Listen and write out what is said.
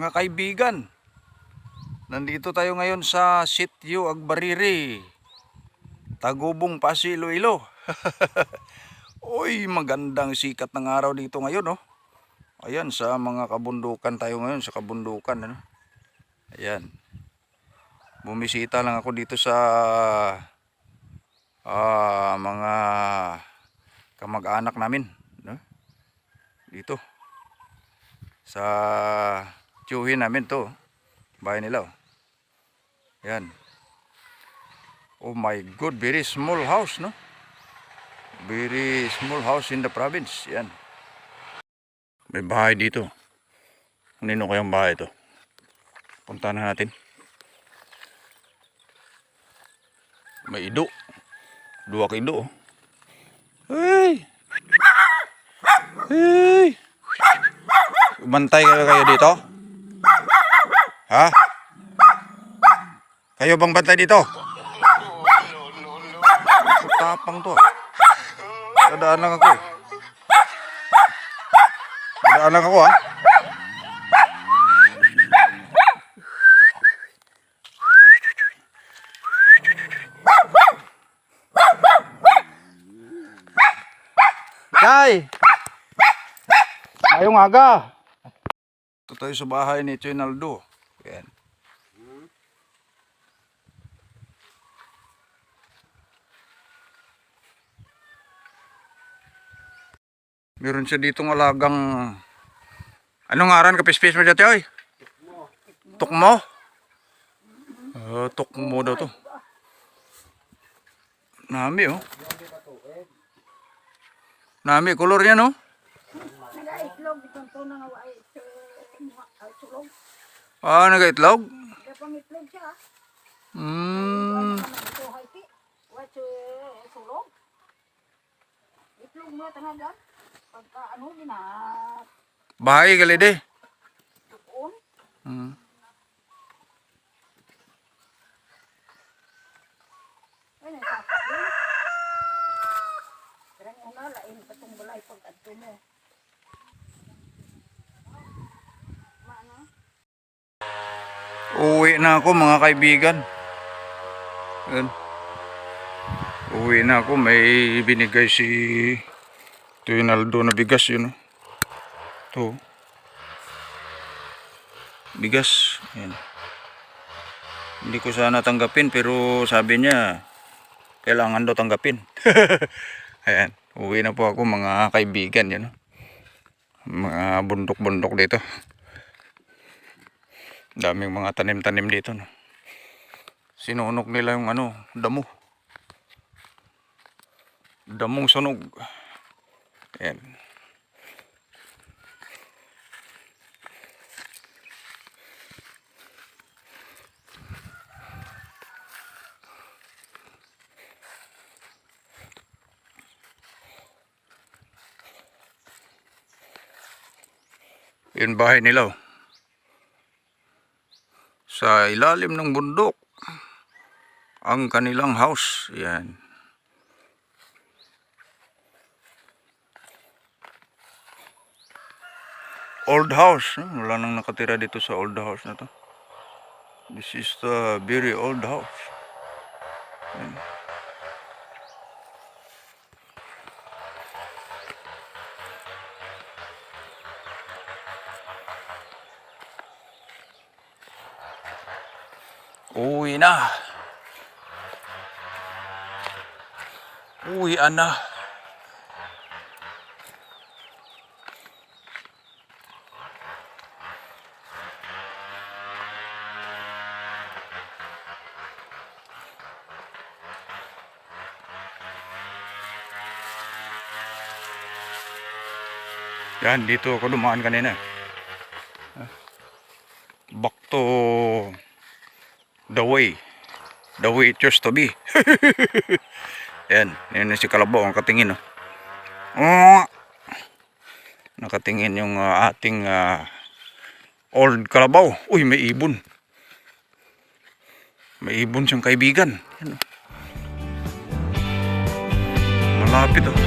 Mga kaibigan, nandito tayo ngayon sa Sitio Agbariri, Tagubong, Pasig, Iloilo. Uy, magandang sikat ng araw dito ngayon, oh. Ayan, sa mga kabundukan tayo ngayon, sa kabundukan, ano. Ayan. Bumisita lang ako dito sa mga kamag-anak namin, no? Dito sa tiyuhin namin to, bahay nila, oh. Yan. Oh my god, very small house, no? Very small house in the province. Yan. May bahay dito. Nino kayang bahay ito? Puntahan natin. May ido. Dua ka ido, oh. Hey! Hey! Bantay kayo dito? Ha? Kayo bang bantay dito? Tapang to. Dadaan lang ako. Dadaan lang ako, ha. Tay! Ngayong aga. Ito tayo sa bahay ni Chinaldo. Yan. Meron siya ditong alagang, anong ngaran ka pispis mo dito, oy? Tukmo. Tukmo daw to. Nami, oh. Nami kolor niya, no? Nagaitlog itong tunang away sulog. Ah, nagaitlog? Pangitlog siya. Sulog. Itlog mo tanagan. Pagka ano din na Bahay gali de. tukon. Ano sa pagin? Karang una lain patong balay pag adto mo. Maano? Uwi na ako, mga kaibigan. Yan. Uwi na ako, may binigay si Rinaldo na bigas, yun, oh. Ito. Bigas. Yan. Hindi ko sana tanggapin, pero sabi niya kailangan daw tanggapin. Ayan. Uwi na po ako, mga kaibigan, yun, oh. Mga bundok-bundok dito. Daming mga tanim-tanim dito, no. Sinunok nila yung ano, damo. Damong sunog. Ayan. Yun bahay nila, oh. Sa ilalim ng bundok ang kanilang house. Yan. Old house, no? Wala nang nakatira dito sa old house na to. This is the very old house. Yan. Uwi na. Uwi na. Yan, dito ako dumaan kanina. Back to the way it used to be. Yan, yun si Kalabaw ang katingin, oh. Nakatingin yung ating old Kalabaw. Uy, may ibon. May ibon siyang kaibigan. Yan, oh. Malapit, oh.